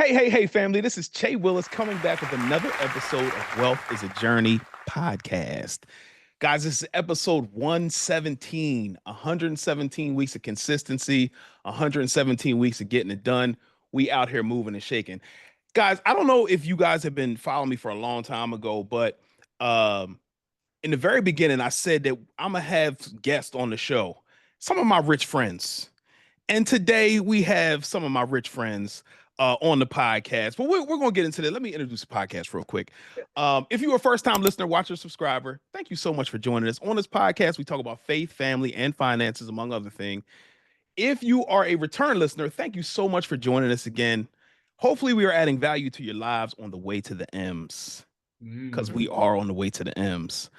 Hey, family. This is Che Willis coming back with another episode of Wealth is a Journey podcast. Guys, this is episode 117, 117 weeks of consistency, 117 weeks of getting it done. We out here moving and shaking. Guys, I don't know if you guys have been following me for a long time ago, but in the very beginning, I said that I'm going to have guests on the show, some of my rich friends. And today we have some of my rich friends on the podcast. But we're going to get into that. Let me introduce the podcast real quick. If you're a first-time listener, watcher, subscriber, thank you so much for joining us. On this podcast, we talk about faith, family, and finances, among other things. If you are a return listener, thank you so much for joining us again. Hopefully, we are adding value to your lives on the way to the M's, because we are on the way to the M's.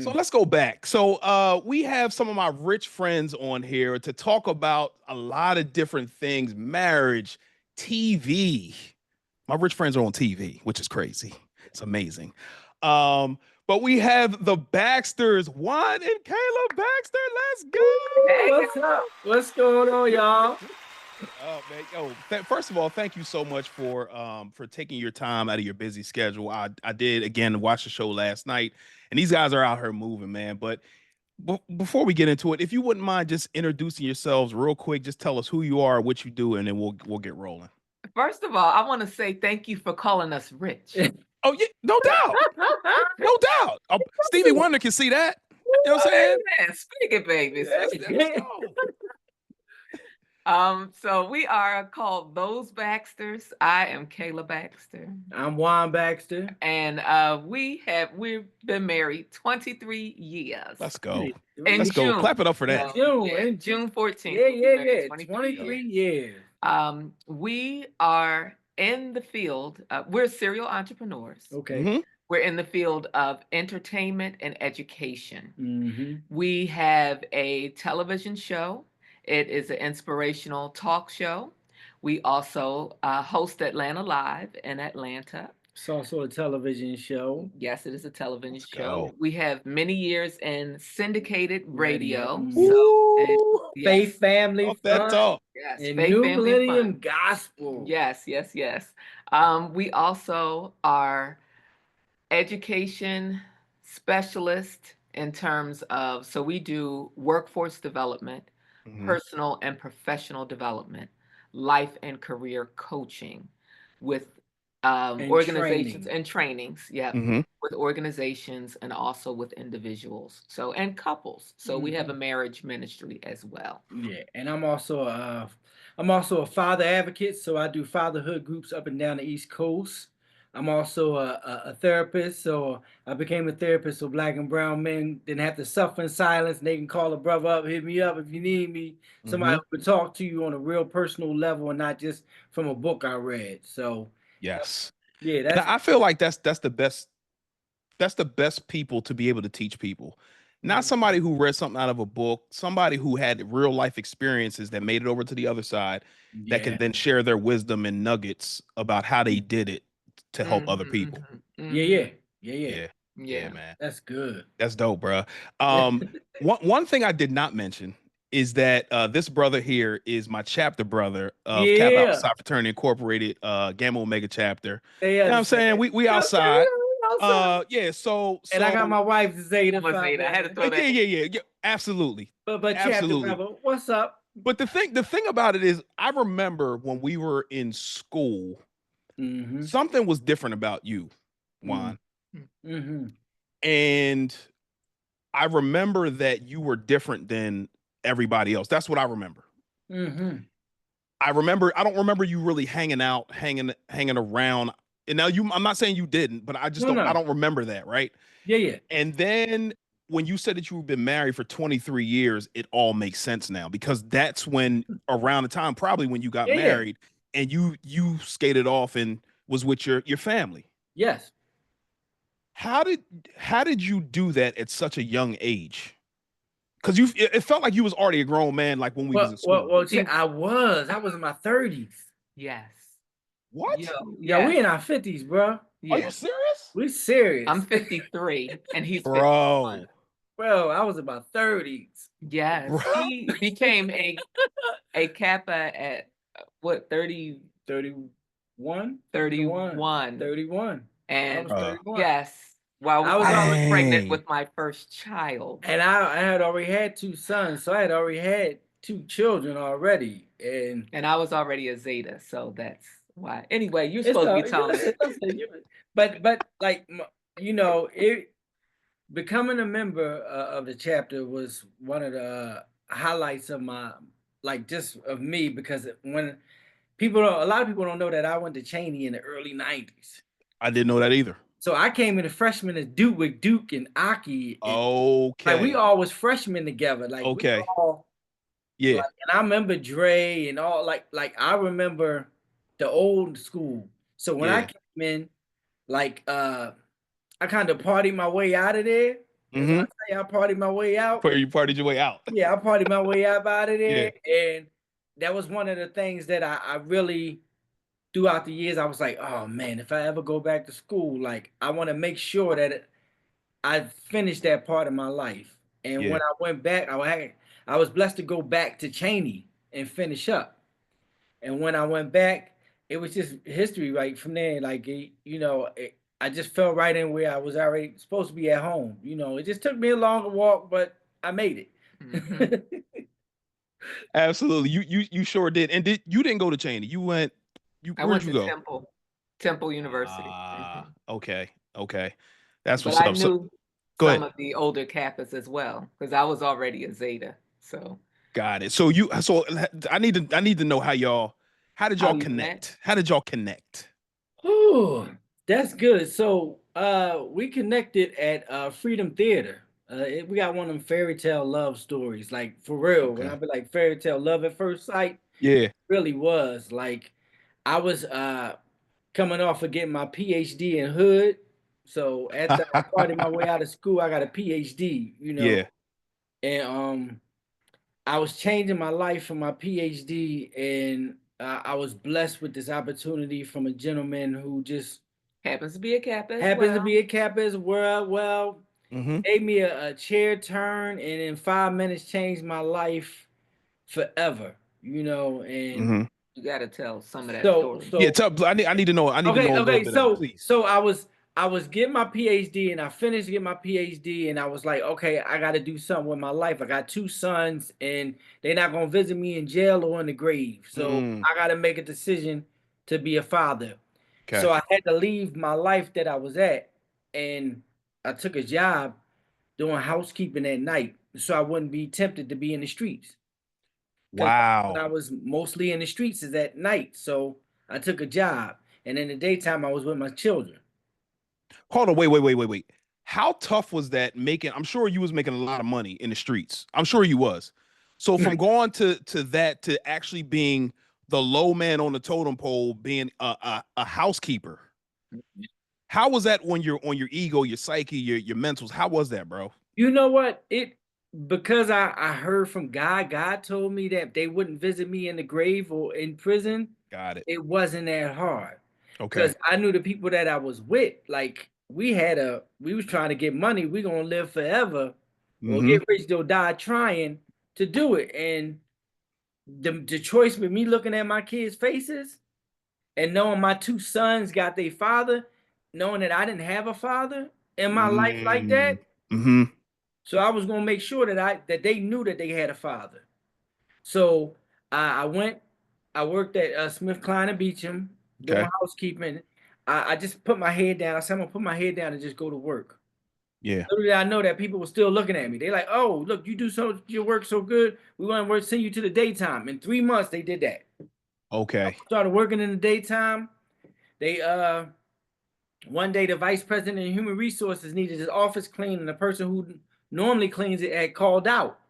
So let's go back. So we have some of my rich friends on here to talk about a lot of different things, marriage, TV. My rich friends are on TV, which is crazy. It's amazing. But we have the Baxters, Juan and Kala Baxter. Let's go. Hey, what's up? What's going on, y'all? Oh man, first of all, thank you so much for taking your time out of your busy schedule. I did again watch the show last night, and these guys are out here moving, man. But before we get into it, if you wouldn't mind just introducing yourselves real quick, just tell us who you are, what you do, and then we'll get rolling. First of all, I want to say thank you for calling us rich. Oh yeah, no doubt, no doubt. Stevie Wonder can see that. You know what I'm saying? Man, speak it, baby. Let's go. So we are called Those Baxters. I am Kala Baxter. I'm Juan Baxter. And we've been married 23 years. Let's go. In Let's June. go. Clap it up for that. June 14th. Yeah. 23 years. We are in the field. We're serial entrepreneurs. Okay. Mm-hmm. We're in the field of entertainment and education. Mm-hmm. We have a television show. It is an inspirational talk show. We also host Atlanta Live in Atlanta. It's also a television show. Yes, it is a television Let's show. go. We have many years in syndicated radio. Ooh. Yes. Faith, family, Off that fun, talk. Yes, and faith, New family, and Millennium fun. Gospel. Yes. We also are education specialist in terms of, so we do workforce development, Mhm. personal and professional development, life and career coaching with And organizations training. and trainings. Mhm. With organizations and also with individuals. So, and couples. So we have a marriage ministry as well. Yeah, and I'm also a father advocate, so I do fatherhood groups up and down the East Coast. I'm also a therapist, so I became a therapist so Black and brown men didn't have to suffer in silence. And they can call a brother up, hit me up if you need me. Somebody who can talk to you on a real personal level and not just from a book I read. So Yes. yeah, And that's I feel like that's the best. That's the best people to be able to teach people. Not somebody who read something out of a book, somebody who had real life experiences that made it over to the other side that can then share their wisdom and nuggets about how they did it to help other people. Yeah, Man. that's good. That's dope, bro. One thing I did not mention is that this brother here is my chapter brother of Kappa Alpha Psi Fraternity Incorporated, Gamma Omega chapter. You know what I'm saying? We outside. So and I got my wife Zeta. I had to throw that. Yeah, absolutely. But Absolutely. chapter brother, what's up? But the thing about it is, I remember when we were in school, something was different about you, Juan. And I remember that you were different than everybody else. That's what I remember. I don't remember you really hanging around. And now I'm not saying you didn't, but I don't remember that, right? Yeah. And then when you said that you've been married for 23 years, it all makes sense now, because that's when around the time probably when you got married and you skated off and was with your family. Yes. How did you do that at such a young age? Because it felt like you was already a grown man, like when we was in school. Well, I was in my 30s. Yes. What? Yeah, we in our 50s, bro. Are you serious? We serious. I'm 53 and he's 51. Bro, I was in my 30s. Yes. Bro. He became a Kappa at what, 30? 30. 31. 31. 31. I And was 31. yes, while I was I was already pregnant Dang. with my first child. and I had already had 2 sons, so I had already had 2 children already, and And I was already a Zeta, so that's why. Anyway, you're it's supposed to be you telling us. listen, but like it becoming a member of the chapter was one of the highlights of my like just of me because when a lot of people don't know that I went to Cheney in the early 90s. I didn't know that either. So I came in a freshman as Duke with Duke and Aki, and like we Okay. all was freshmen together. Like we Okay. all Yeah. like, and I remember Dre and all like I remember the old school. So when I Yeah. came in, like I kind of partied my way out of there. And when I say I partied my way out, You partied your way out. yeah, I partied my way out of Yeah. there. And that was one of the things that I really throughout the years, I was like, oh man, if I ever go back to school, like I want to make sure that I finished that part of my life. And Yeah. when I went back, I was blessed to go back to Cheney and finish up. And when I went back, it was just history right from there. Like, I just fell right in where I was already supposed to be at home. It just took me a longer walk, but I made Mhm. it. Absolutely. You sure did. And you didn't go to Cheney. I Where'd went you to go? Temple University. Okay. Okay. That's But what's I up. So knew go some ahead. of the older Kappas as well because I was already a Zeta. So Got it. So I need to know how did how y'all you met? connect? How did y'all connect? Oh, that's good. So we connected at Freedom Theater. We got one of them fairy tale love stories, like for real. When I Okay. be like fairy tale love at first sight, Yeah. really was. Like I was coming off of getting my PhD in hood. So after I parted my way out of school, I got a PhD, Yeah. and I was changing my life for my PhD, and I was blessed with this opportunity from a gentleman who just Happens to be a Kappa as happens to well. be a Kappa as well. Well, Mm-hmm. gave me a chair turn, and in 5 minutes changed my life forever. And Mm-hmm. You got to tell some of that so story. Yeah, so I need to know. I need to okay, know a little okay. bit of it, So please. so I was getting my PhD, and I finished getting my PhD, and I was like, okay, I got to do something with my life. I got 2 sons, and they're not gonna visit me in jail or in the grave. So Mm, I got to make a decision to be a father. okay. So I had to leave my life that I was at, and I took a job doing housekeeping at night, so I wouldn't be tempted to be in the streets. Because when Wow. I was mostly in the streets is at night. So I took a job. And in the daytime I was with my children. Hold on. Wait. How tough was that making? I'm sure you was making a lot of money in the streets. I'm sure you was. So from going to that to actually being the low man on the totem pole, being a housekeeper, how was that on your ego, your psyche, your mentals? How was that, bro? You know what? Because I heard from God told me that they wouldn't visit me in the grave or in prison. Got it. It wasn't that hard. Okay. Because I knew the people that I was with, like we was trying to get money, we gonna live forever or Mm-hmm. get rich or die trying to do it. And the choice with me looking at my kids' faces and knowing my 2 sons got their father, knowing that I didn't have a father in my life like Mm, that. mm-hmm. So I was gonna make sure that they knew that they had a father. So I went, I worked at Smith Klein and Beecham doing Okay. housekeeping. I just put my head down. I said I'm gonna put my head down and just go to work. Yeah. Literally, I know that people were still looking at me. They like, oh, look, you do your work so good. We want to send you to the daytime. In 3 months, they did that. Okay. Started working in the daytime. They one day the vice president of human resources needed his office cleaned, and the person who normally cleans it had called out.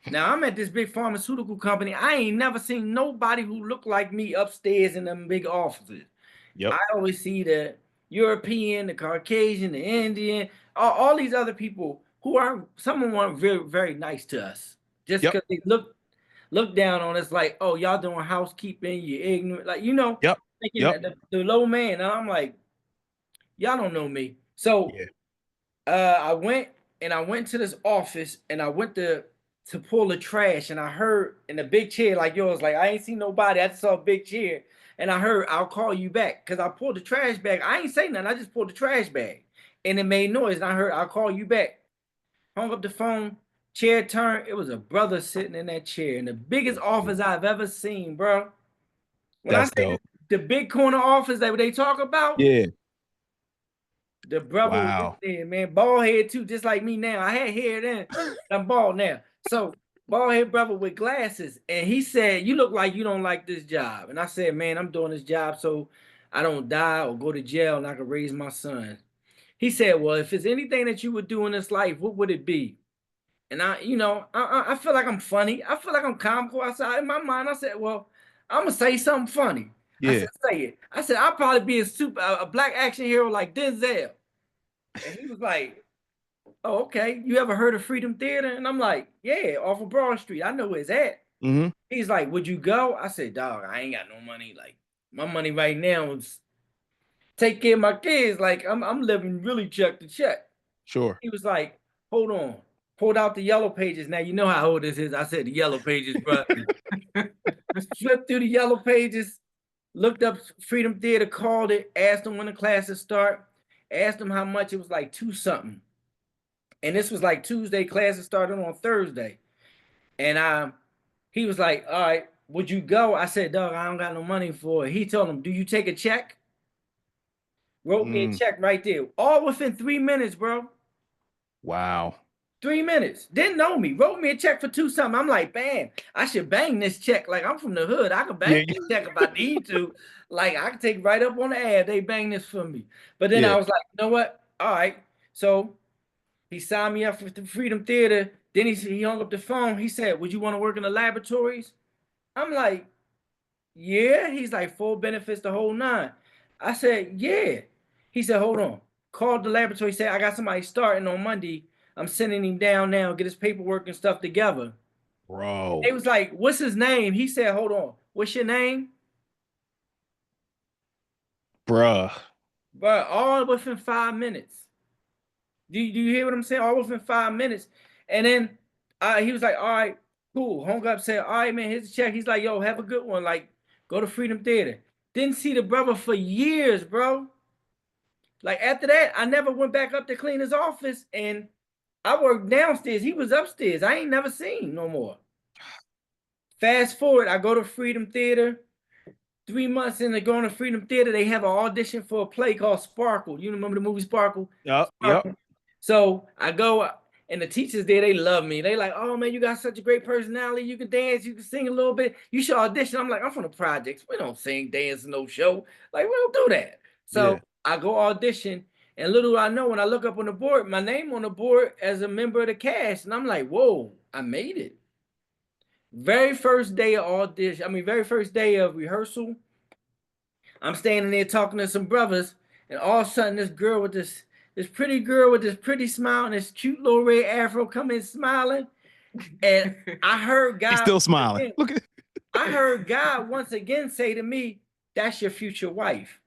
Now I'm at this big pharmaceutical company. I ain't never seen nobody who looked like me upstairs in them big offices. Yep. I always see the European, the Caucasian, the Indian, all these other people who are some of them weren't very, very nice to us. Just Yep. because they look down on us like, oh, y'all doing housekeeping, you're ignorant, like Yep. thinking Yep. that the low man. And I'm like, y'all don't know me. So Yeah. I went to this office and I went to to pull the trash, and I heard in a big chair like yours, like I ain't seen nobody. I just saw a big chair, and I heard I'll call you back because I pulled the trash bag. I ain't say nothing. I just pulled the trash bag, and it made noise. And I heard I'll call you back. Hung up the phone. Chair turned. It was a brother sitting in that chair in the biggest office I've ever seen, bro. When That's I say dope. the big corner office that they talk about, Yeah. the brother was Wow. in there, man, bald head too, just like me now. I had hair then, I'm bald now. So bald head brother with glasses, and he said, "You look like you don't like this job." And I said, "Man, I'm doing this job so I don't die or go to jail, and I can raise my son." He said, "Well, if it's anything that you would do in this life, what would it be?" And I feel like I'm funny. I feel like I'm comical. I said, in my mind, I said, "Well, I'm gonna say something funny." I Yeah. said, "Say it." I said, "I'll probably be a black action hero like Denzel." And he was like, "Oh, okay. You ever heard of Freedom Theater?" And I'm like, "Yeah, off of Broad Street. I know where it's at." Mm-hmm. He's like, "Would you go?" I said, "Dog, I ain't got no money. Like, my money right now is take care of my kids. Like, I'm living really check to check." Sure. He was like, "Hold on." Pulled out the yellow pages. Now you know how old this is. I said the yellow pages, bro. Flipped through the yellow pages, looked up Freedom Theater, called it, asked them when the classes start, asked them how much. It was like 2 something. And this was like Tuesday, classes started on Thursday. And he was like, "All right, would you go?" I said, "Dog, I don't got no money for it." He told him, "Do you take a check?" Wrote me a check right there. All within 3 minutes, bro. Wow. 3 minutes. Didn't know me. Wrote me a check for 2 something. I'm like, "Man, I should bang this check. Like, I'm from the hood. I could bang this check if I need to. Like, I could take right up on the ad. They bang this for me." But then I was like, "You know what? All right." So he signed me up for the Freedom Theater. Then he hung up the phone. He said, "Would you want to work in the laboratories?" I'm like, "Yeah." He's like, "Full benefits, the whole nine." I said, "Yeah." He said, "Hold on." Called the laboratory, said, "I got somebody starting on Monday. I'm sending him down now, get his paperwork and stuff together." Bro. They was like, "What's his name?" He said, "Hold on. What's your name?" Bruh. But all within 5 minutes. Do you hear what I'm saying? All within 5 minutes. And then he was like, "All right, cool." Hung up, said, "All right, man, here's the check." He's like, "Yo, have a good one. Like, go to Freedom Theater." Didn't see the brother for years, bro. Like, after that, I never went back up to clean his office. And I worked downstairs. He was upstairs. I ain't never seen no more. Fast forward, I go to Freedom Theater. 3 months into going to Freedom Theater, they have an audition for a play called Sparkle. You remember the movie Sparkle? Yep. Sparkle. So I go, and the teachers there, they love me. They like, "Oh man, you got such a great personality. You can dance, you can sing a little bit. You should audition." I'm like, "I'm from the projects. We don't sing, dance, no show. Like, we don't do that." So I go audition, and little do I know, when I look up on the board, my name on the board as a member of the cast, and I'm like, "Whoa, I made it." Very first day of audition, very first day of rehearsal, I'm standing there talking to some brothers, and all of a sudden, this pretty girl with this pretty smile and this cute little red afro come in smiling, and I heard God. He's still smiling. Look at. I heard God once again say to me, "That's your future wife."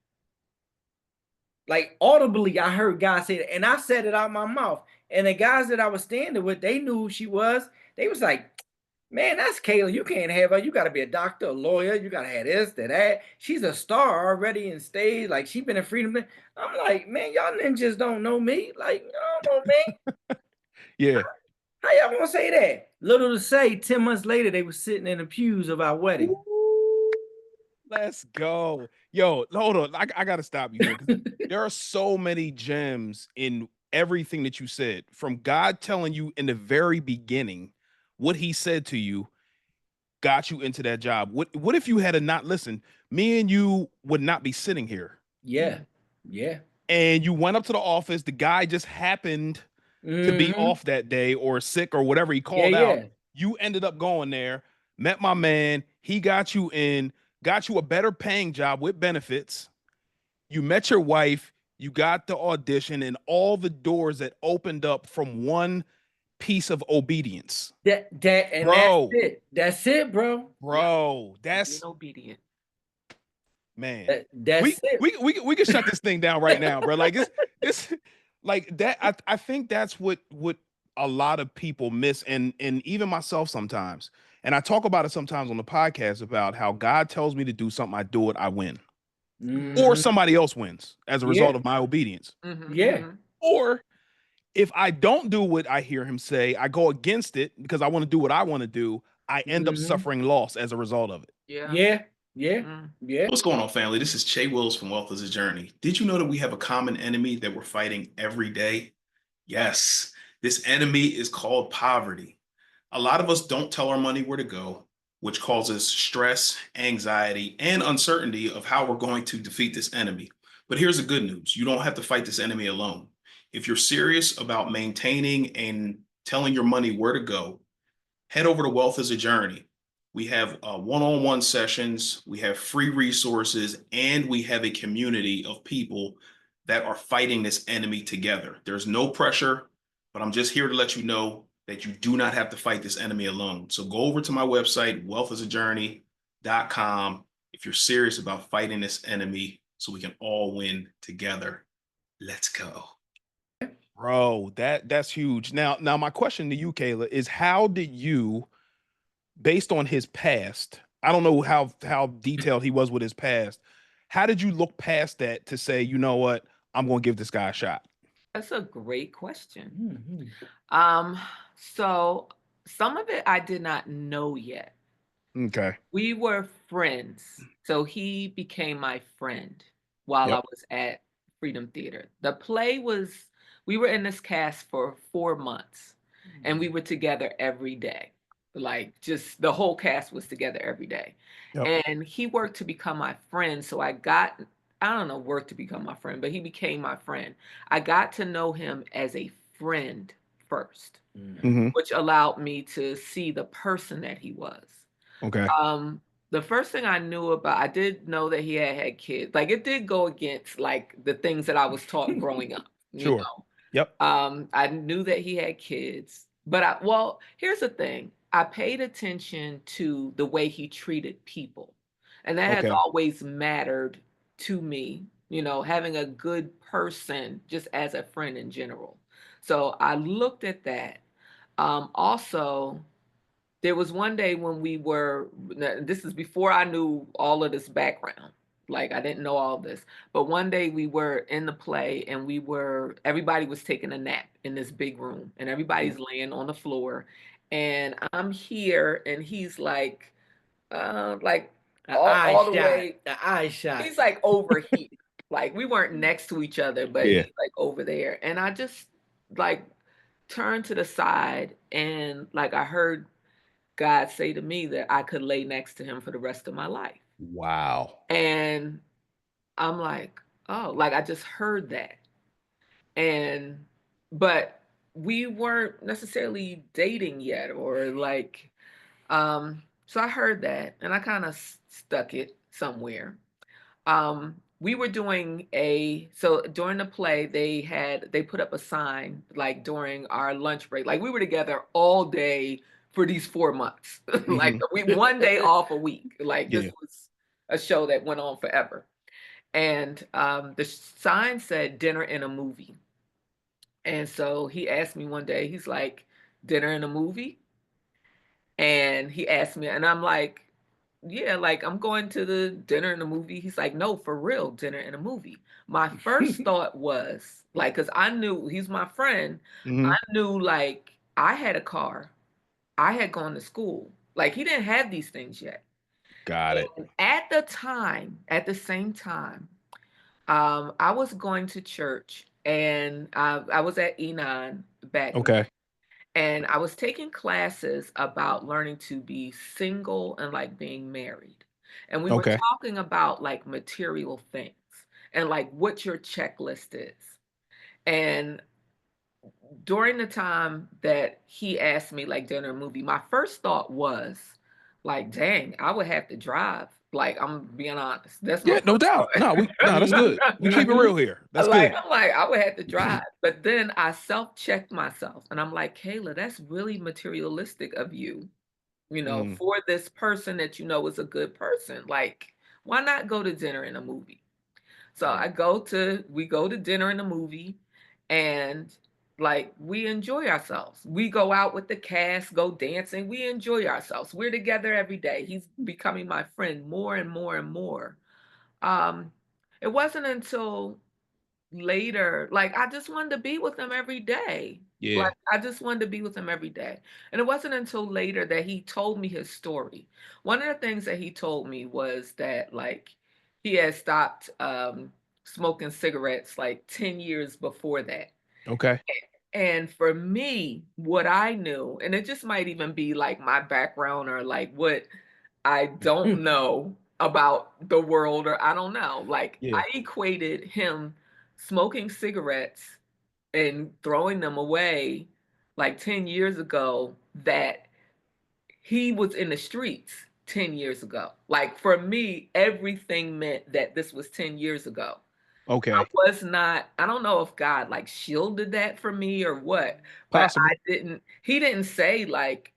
Like, audibly, I heard God say that, and I said it out my mouth. And the guys that I was standing with, they knew who she was. They was like, "Man, that's Kayla. You can't have her. You got to be a doctor, a lawyer. You got to have this, that. She's a star already in stage. Like, she been in Freedom." I'm like, "Man, y'all ninjas don't know me. Like, y'all don't know me." Yeah. How y'all gonna say that? Little to say, 10 months later, they were sitting in the pews of our wedding. Ooh, let's go. Yo, hold on. I got to stop you here, because there are so many gems in everything that you said, from God telling you in the very beginning what he said to you got you into that job. What if you had to not listen? Me and you would not be sitting here. Yeah. Yeah. And you went up to the office. The guy just happened to be off that day or sick or whatever he called out. You ended up going there, met my man. He got you in, got you a better paying job with benefits. You met your wife. You got the audition, and all the doors that opened up from one piece of obedience. Bro. That's it, bro. Bro, that's obedient. Man. That's it. We can shut this thing down right now, bro. Like it's like that. I think that's what a lot of people miss, and even myself sometimes. And I talk about it sometimes on the podcast about how God tells me to do something, I do it, I win. Or Mhm. somebody else wins as a Yeah. result of my obedience. Yeah. Or if I don't do what I hear him say, I go against it because I want to do what I want to do. I end up Mhm. suffering loss as a result of it. Yeah. Yeah. Yeah. Mm. Yeah. What's going on, family? This is Che Wills from Wealth is a Journey. Did you know that we have a common enemy that we're fighting every day? Yes, this enemy is called poverty. A lot of us don't tell our money where to go, which causes stress, anxiety, and uncertainty of how we're going to defeat this enemy. But here's the good news. You don't have to fight this enemy alone. If you're serious about maintaining and telling your money where to go, head over to Wealth is a Journey. We have one-on-one sessions, we have free resources, and we have a community of people that are fighting this enemy together. There's no pressure, but I'm just here to let you know that you do not have to fight this enemy alone. So go over to my website, wealthisajourney.com, if you're serious about fighting this enemy so we can all win together. Let's go. Bro, that's huge. Now my question to you, Kayla, is how did you, based on his past, I don't know how detailed he was with his past, how did you look past that to say, you know what, I'm going to give this guy a shot? That's a great question. Mhm. So some of it I did not know yet. Okay. We were friends. So he became my friend while I Yep. was at Freedom Theater. The play was, we were in this cast for 4 months and we were together every day. Like just the whole cast was together every day. Yep. And he worked to become my friend. So I don't know, worked to become my friend, but he became my friend. I got to know him as a friend first, Mm-hmm. which allowed me to see the person that he was. Okay. The first thing I knew about, I did know that he had kids. Like it did go against like the things that I was taught growing up, you Sure. know. Yep. I knew that he had kids, but here's the thing. I paid attention to the way he treated people. And that has Okay. always mattered to me, having a good person just as a friend in general. So I looked at that. Also, there was one day when this is before I knew all of this background. Like I didn't know all this. But one day we were in the play and everybody was taking a nap in this big room and everybody's laying on the floor. And I'm here and he's like all the way. The eye shot. He's like over here. Like we weren't next to each other, but Yeah. he's like over there. And I just like turned to the side and like I heard God say to me that I could lay next to him for the rest of my life. Wow. And I'm like, oh, like I just heard that. But we weren't necessarily dating yet or like, so I heard that and I kind of stuck it somewhere. We were doing so during the play, they put up a sign like during our lunch break. Like we were together all day for these 4 months. Like we one day off a week. Like this Yeah. was a show that went on forever. And the sign said dinner and a movie. And so he asked me one day, he's like, dinner and a movie? And he asked me, and I'm like, yeah, like I'm going to the dinner and a movie. He's like, no, for real, dinner and a movie. My first thought was like, because I knew he's my friend, Mm-hmm. I knew like I had a car, I had gone to school. Like he didn't have these things yet. Got it. And at the same time, I was going to church and I was at E9 back then. Okay. And I was taking classes about learning to be single and like being married. And we were Okay. talking about like material things and like what your checklist is. And during the time that he asked me like dinner and movie, my first thought was like, dang, I would have to drive. Like I'm being honest. That's my Yeah, no first doubt. thought. No, that's good. We keep it real here. That's good. I'm like, I would have to drive. But then I self-checked myself and I'm like, Kayla, that's really materialistic of you, for this person that you know is a good person. Like, why not go to dinner and a movie? So Right. we go to dinner and a movie, and like we enjoy ourselves. We go out with the cast, go dancing. We enjoy ourselves. We're together every day. He's becoming my friend more and more and more. Um, it wasn't until later, like I just wanted to be with him every day. Yeah. Like I just wanted to be with him every day. And it wasn't until later that he told me his story. One of the things that he told me was that like he had stopped smoking cigarettes like 10 years before that. Okay. And for me, what I knew, and it just might even be like my background or like what I don't know about the world, or I don't know. Like Yeah. I equated him smoking cigarettes and throwing them away like 10 years ago, that he was in the streets 10 years ago. Like for me, everything meant that this was 10 years ago. I Okay. was not, I don't know if God like shielded that for me or what, but Possible. he didn't say like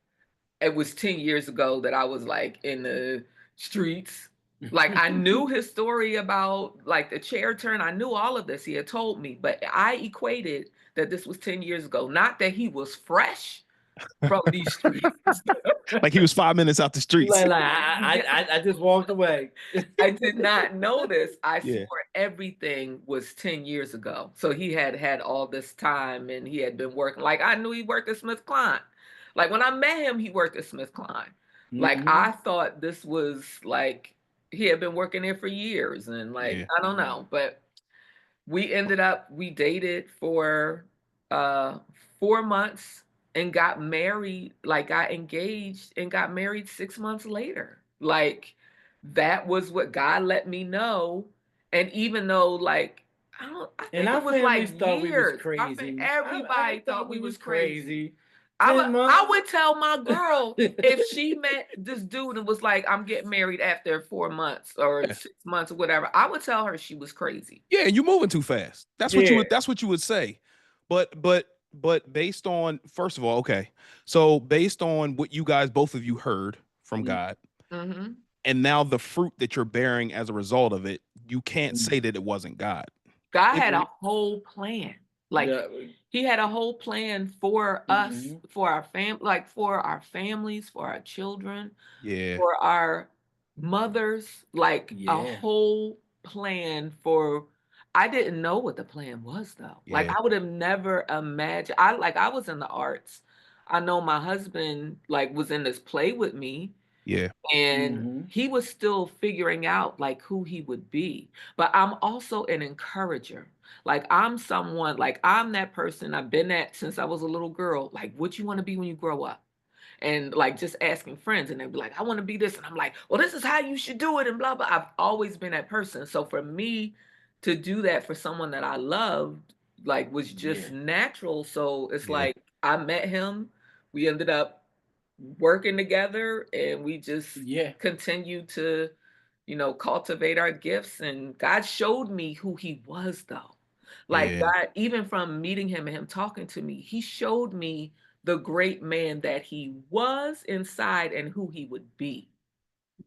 it was 10 years ago that I was like in the streets. Like I knew his story about like the chair turn. I knew all of this. He had told me, but I equated that this was 10 years ago. Not that he was fresh from these streets. Like he was 5 minutes out the streets. Like, I just walked away. I did not know this. I Yeah. swore everything was 10 years ago. So he had had all this time and he had been working. Like I knew he worked at Smith Klein. Like when I met him, he worked at Smith Klein. Like I thought this was like he had been working there for years and like Yeah. I don't know, but we dated for 4 months and got married, like got engaged and got married 6 months later. Like that was what God let me know. And even though like I think And our it was families like thought we was years. crazy. Everybody thought we was crazy. 10 I months. would tell my girl if she met this dude and was like, I'm getting married after 4 months or 6 months or whatever, I would tell her she was crazy. Yeah, and you moving too fast. That's what you would say. But based on, first of all, okay. So based on what you guys, both of you heard from God, Mm-hmm. and now the fruit that you're bearing as a result of it, you can't say that it wasn't God. God had a whole plan. Like he had a whole plan for us, for our like for our families, for our children, for our mothers, like a whole plan for. I didn't know what the plan was though. Like I would have never imagined. I was in the arts. I know my husband like was in this play with me. Yeah. And he was still figuring out like who he would be. But I'm also an encourager. Like I'm someone, like I'm that person. I've been that since I was a little girl. Like, what you want to be when you grow up? And like just asking friends, and they'd be like, I want to be this. And I'm like, well, this is how you should do it, and blah, blah. I've always been that person. So for me to do that for someone that I loved, like was just natural. So it's like I met him. We ended up working together and we just continue to cultivate our gifts, and God showed me who he was though. Like God, even from meeting him and him talking to me, he showed me the great man that he was inside and who he would be.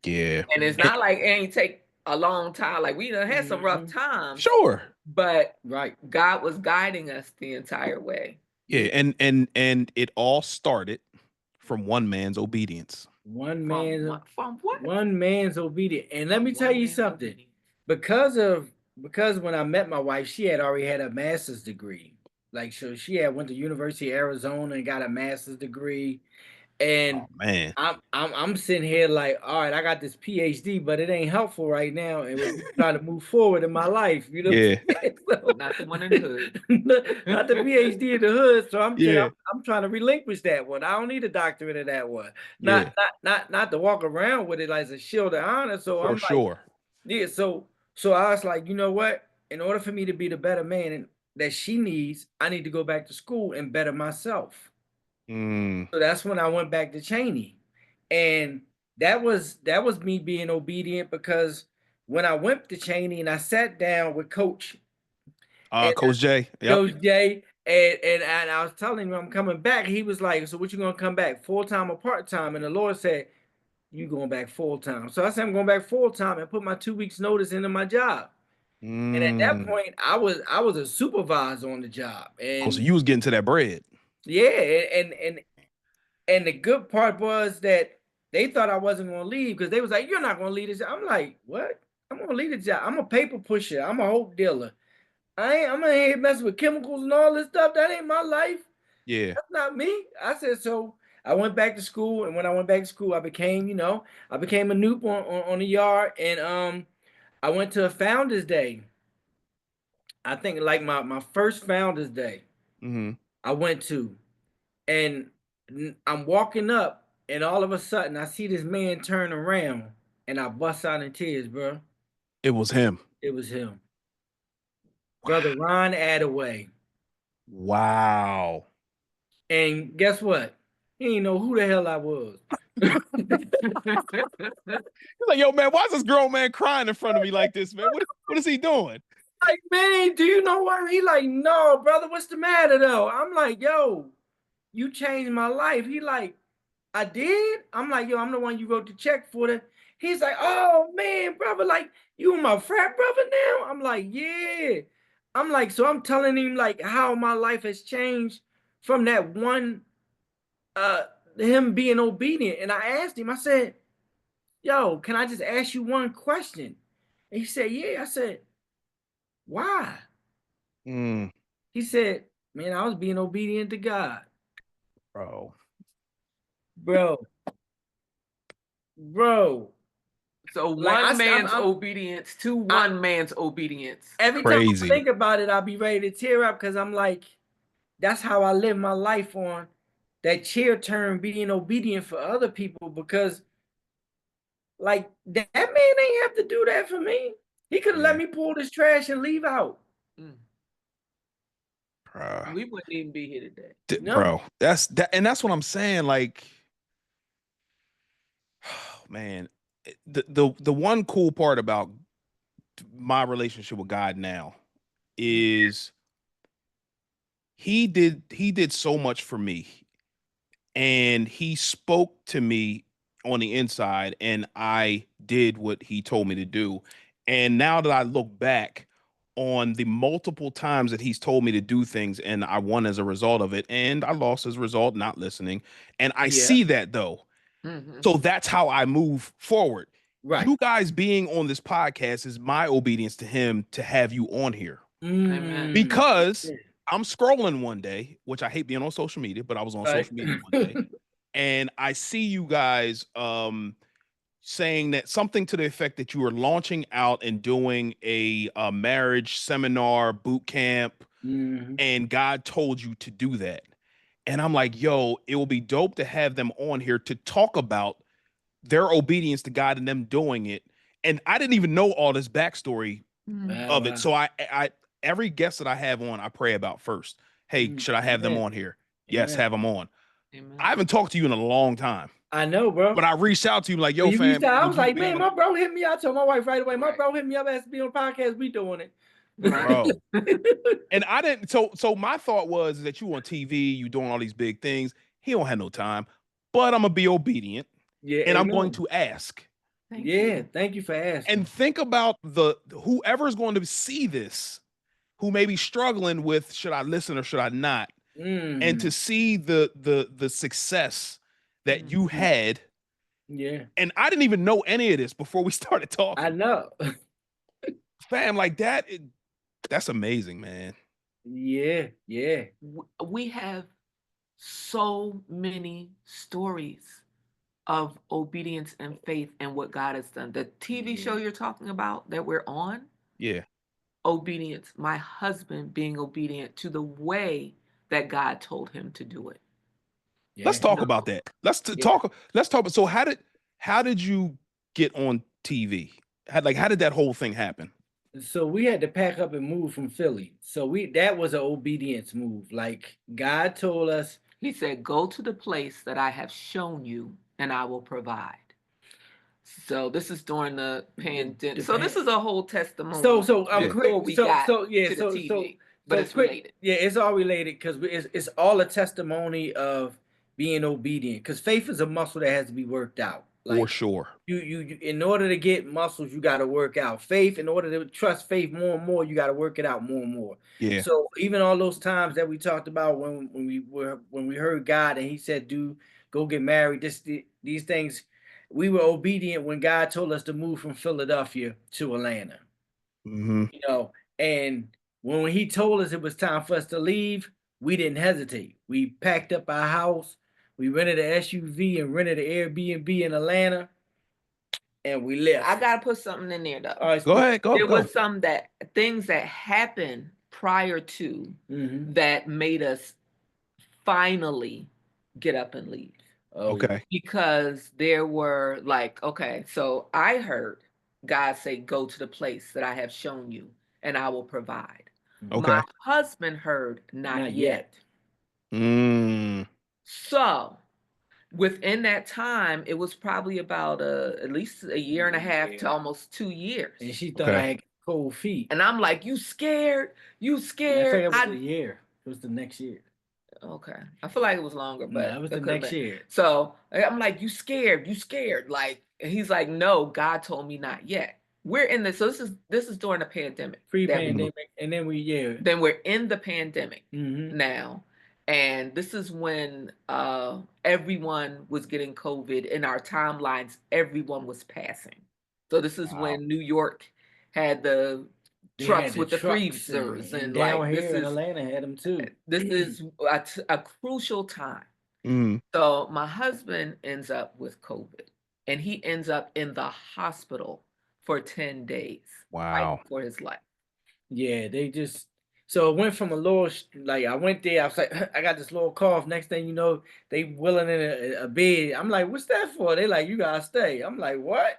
Yeah. And it's not like it ain't take a long time. Like we done had some rough times. Sure. But God was guiding us the entire way. Yeah, and it all started from one man's obedience. One what? One man's obedience. And let me tell you something. Because when I met my wife, she had already had a master's degree. Like so she had went to University of Arizona and got a master's degree. And man, I'm sitting here like, all right, I got this PhD, but it ain't helpful right now, and we're trying to move forward in my life. You know, so, not the one in the hood, not the PhD in the hood. So I'm trying to relinquish that one. I don't need a doctorate in that one. Not to walk around with it as a shield of honor. So I'm like, So I was like, you know what? In order for me to be the better man that she needs, I need to go back to school and better myself. So that's when I went back to Cheney, and that was me being obedient, because when I went to Cheney and I sat down with Coach J, Coach J, and I was telling him I'm coming back. He was like, "So what you gonna come back, full-time or part-time?" And the Lord said, "You going back full-time." So I said, "I'm going back full-time," and put my 2 weeks notice into my job. And at that Mm. point, I was a supervisor on the job. And Oh, so you was getting to that bread. yeah, and the good part was that they thought I wasn't gonna leave because they was like, "You're not gonna leave this." I'm like, "What? I'm gonna leave the job. I'm a paper pusher. I'm a hope dealer. I'm here messing with chemicals and all this stuff. That ain't my life. Yeah. That's not me." I said, so I went back to school, and when I went back to school, I became a noob on the yard, and I went to a Founders Day. I think like my first Founders Day Mm-hmm. I went to, and I'm walking up, and all of a sudden I see this man turn around, and I bust out in tears, bro. It was him. It was him, brother Ron Attaway. Wow. And guess what? He didn't know who the hell I was. He's like, yo, man, why is this grown man crying in front of me like this, man? What is he doing? Like, man, do you know what? He like, no, brother, what's the matter though? I'm like, yo, you changed my life. He like, I did? I'm like, yo, I'm the one you wrote the check for. He's like, oh man, brother, like, you my frat brother now? I'm like, yeah. I'm like, so I'm telling him like how my life has changed from that one, him being obedient. And I asked him, I said, yo, can I just ask you one question? And he said, yeah. I said, why? He said, man, I was being obedient to God. Bro. So Like, one man's obedience to one man's obedience. Every time I think about it, I'll be ready to tear up because I'm like, that's how I live my life on that chair turn, being obedient for other people, because like that man ain't have to do that for me. He could have let me pull this trash and leave out. We wouldn't even be here today. No. Bro, that's what I'm saying. Like, oh, man, the one cool part about my relationship with God now is he did so much for me, and he spoke to me on the inside, and I did what he told me to do. And now that I look back on the multiple times that he's told me to do things, and I won as a result of it, and I lost as a result not listening, and I see that though. So that's how I move forward. Right. You guys being on this podcast is my obedience to him to have you on here. Because I'm scrolling one day, which I hate being on social media, but I was on social media one day, and I see you guys saying that something to the effect that you were launching out and doing a marriage seminar boot camp, and God told you to do that. And I'm like, yo, it will be dope to have them on here to talk about their obedience to God and them doing it. And I didn't even know all this backstory of it. So I every guest that I have on, I pray about first. Hey, should I have them on here? Yes, have them on. I haven't talked to you in a long time. I know, bro. But I reached out to you like, yo, fam. I was like, man, my bro hit me out. I told my wife right away, my bro hit me up, asked to be on the podcast. We doing it. Bro. And I didn't. So my thought was that you on TV, you doing all these big things. He don't have no time, but I'm gonna be obedient. Yeah, and I'm going to ask. Thank you for asking. And think about whoever's going to see this, who may be struggling with should I listen or should I not, and to see the success that you had. Yeah. And I didn't even know any of this before we started talking. I know. Fam, like that. That's amazing, man. Yeah. We have so many stories of obedience and faith and what God has done. The TV show you're talking about that we're on. Yeah. Obedience. My husband being obedient to the way that God told him to do it. Yeah. Let's talk about that. Let's talk. So how did you get on TV? How did that whole thing happen? So we had to pack up and move from Philly. So that was an obedience move. Like God told us. He said, go to the place that I have shown you and I will provide. So this is during the pandemic. So this is a whole testimony. So I'm quick. But it's related. Yeah, it's all related because it's all a testimony of being obedient. Because faith is a muscle that has to be worked out. For Like sure. you in order to get muscles, you got to work out. Faith, in order to trust faith more and more, you got to work it out more and more. Yeah. So even all those times that we talked about when we heard God and He said, "Do go get married," these things, we were obedient when God told us to move from Philadelphia to Atlanta. Mm-hmm. You know, and when He told us it was time for us to leave, we didn't hesitate. We packed up our house, we rented an SUV and rented an Airbnb in Atlanta, and we left. I gotta put something in there though. All right, Go ahead. Go. There Go. was some things that happened prior to that made us finally get up and leave. Oh, yeah. Okay. Because there were like, okay, so I heard God say, "Go to the place that I have shown you, and I will provide." Okay. My husband heard, "Not yet." Mm. So within that time, it was probably about at least a year and a half to almost 2 years. And she thought I Okay. had cold feet. And I'm like, "You scared? You I think scared?" it was a year. It was the next year. Okay. I feel like it was longer, No, but it was it the could've next been. year. So I'm like, "You scared? You scared?" Like, and he's like, "No, God told me not yet." We're in this. So this is during the pandemic. that we- Pre-pandemic, and then Then we're in the pandemic Mhm. now, and this is when everyone was getting COVID in our timelines. Everyone was passing. So this is Wow. when New York had the They trucks had the with the trucks freezers, and down like here this in is Atlanta had them too. this is a crucial time. Mm. So my husband ends up with COVID, and he ends up in the hospital for 10 days, Wow. fighting for his life. Yeah, they just so it went from a little like I went there. I was like, I got this little cough. Next thing you know, they willing in a bed. I'm like, what's that for? They like, you gotta stay. I'm like, what?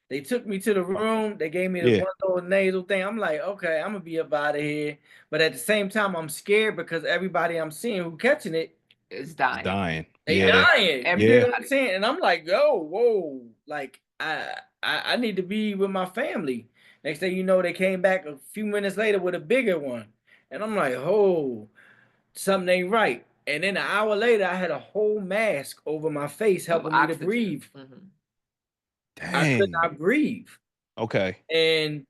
They took me to the room. They gave me the Yeah. one little nasal thing. I'm like, okay, I'm gonna be up out of here. But at the same time, I'm scared because everybody I'm seeing who catching it, Is dying. Dying. they Yeah. dying. You know what I'm saying? And I'm like, yo, whoa, like I need to be with my family. Next thing you know, they came back a few minutes later with a bigger one. And I'm like, oh, something ain't right. And then an hour later, I had a whole mask over my face helping me to Oxygen. breathe. Mhm. I could Dang. not breathe. Okay. And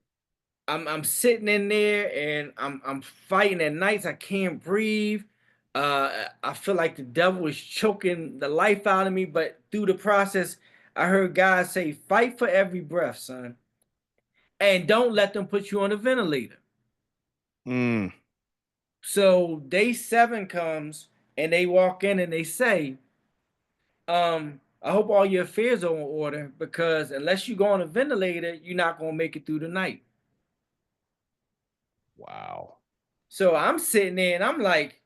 I'm sitting in there and I'm fighting at nights. I can't breathe. I feel like the devil is choking the life out of me. But through the process, I heard God say, "Fight for every breath, son, and don't let them put you on a ventilator." Mm. So day 7 comes and they walk in and they say, I hope all your affairs are in order because unless you go on a ventilator, you're not gonna make it through the night. Wow. So I'm sitting there and I'm like,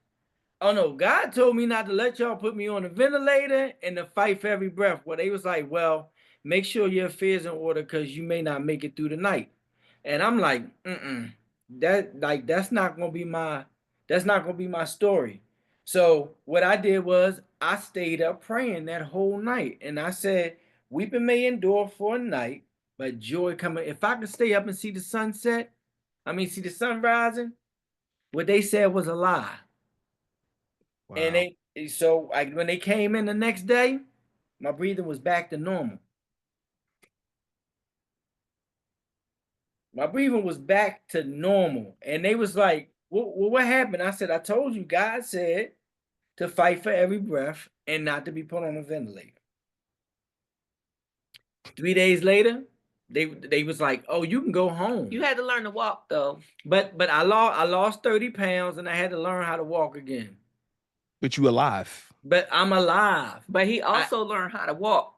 oh no, God told me not to let y'all put me on a ventilator and to fight for every breath. Well, they was like, well, make sure your affairs in order because you may not make it through the night. And I'm like, that's not gonna be my story. So what I did was I stayed up praying that whole night. And I said, weeping may endure for a night, but joy coming. If I could stay up and see the sunset, see the sun rising, what they said was a lie. Wow. And when they came in the next day, my breathing was back to normal. My breathing was back to normal. And they was like, what happened? I said, I told you, God said to fight for every breath and not to be put on a ventilator. 3 days later, they was like, oh, you can go home. You had to learn to walk though. But I lost 30 pounds and I had to learn how to walk again. But you alive. But I'm alive. But he also learned how to walk.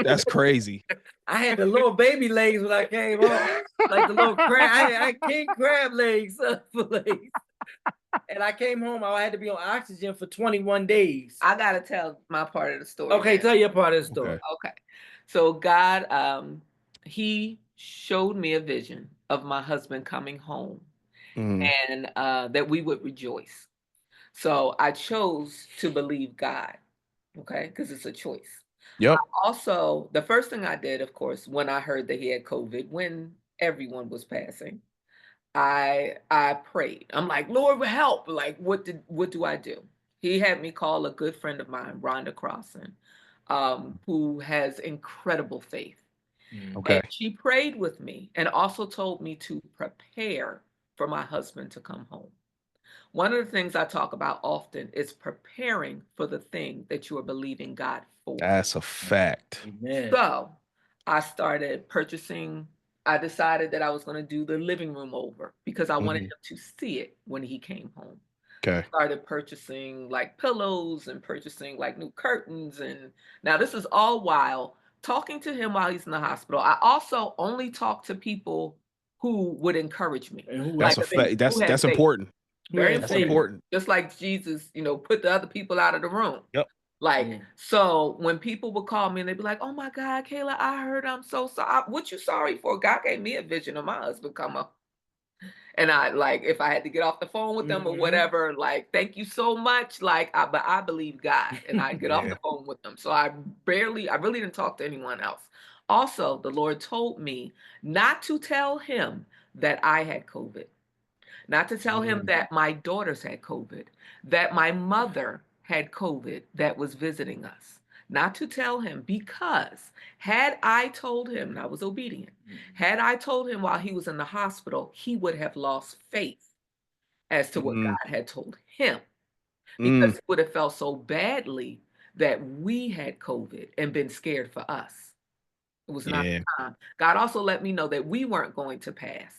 That's crazy. I had the little baby legs when I came home, like the little crab. I had king crab legs, and I came home. I had to be on oxygen for 21 days. I gotta tell my part of the story. Okay, now. tell your part of the story. Okay. So God, he showed me a vision of my husband coming home, and that we would rejoice. So I chose to believe God, okay, because it's a choice. Yep. Also, the first thing I did, of course, when I heard that he had COVID, when everyone was passing, I prayed. I'm like, Lord, help! Like, what do I do? He had me call a good friend of mine, Rhonda Crossan. who has incredible faith. Okay. And she prayed with me and also told me to prepare for my husband to come home. One of the things I talk about often is preparing for the thing that you are believing God for. That's a fact. Amen. So I started purchasing. I decided that I was going to do the living room over because I wanted him to see it when he came home. Okay. Started purchasing like pillows and purchasing like new curtains. And now this is all while talking to him while he's in the hospital. I also only talk to people who would encourage me. And who That's had a faith? fact. Who had That's faith. important. Very had That's faith. important. Just like Jesus, put the other people out of the room. Yep. Like, so when people would call me and they'd be like, "Oh my God, Kayla, I heard I'm so sorry." What you sorry for? God gave me a vision of my husband come up. And I like, if I had to get off the phone with them or whatever, like, thank you so much. Like, but I believe God, and I get off the phone with them. So I really didn't talk to anyone else. Also, the Lord told me not to tell him that I had COVID, not to tell him that my daughters had COVID, that my mother had COVID that was visiting us. Not to tell him, because had I told him, and I was obedient, had I told him while he was in the hospital, he would have lost faith as to what God had told him, because he would have felt so badly that we had COVID and been scared for us. It was not the time. God also let me know that we weren't going to pass,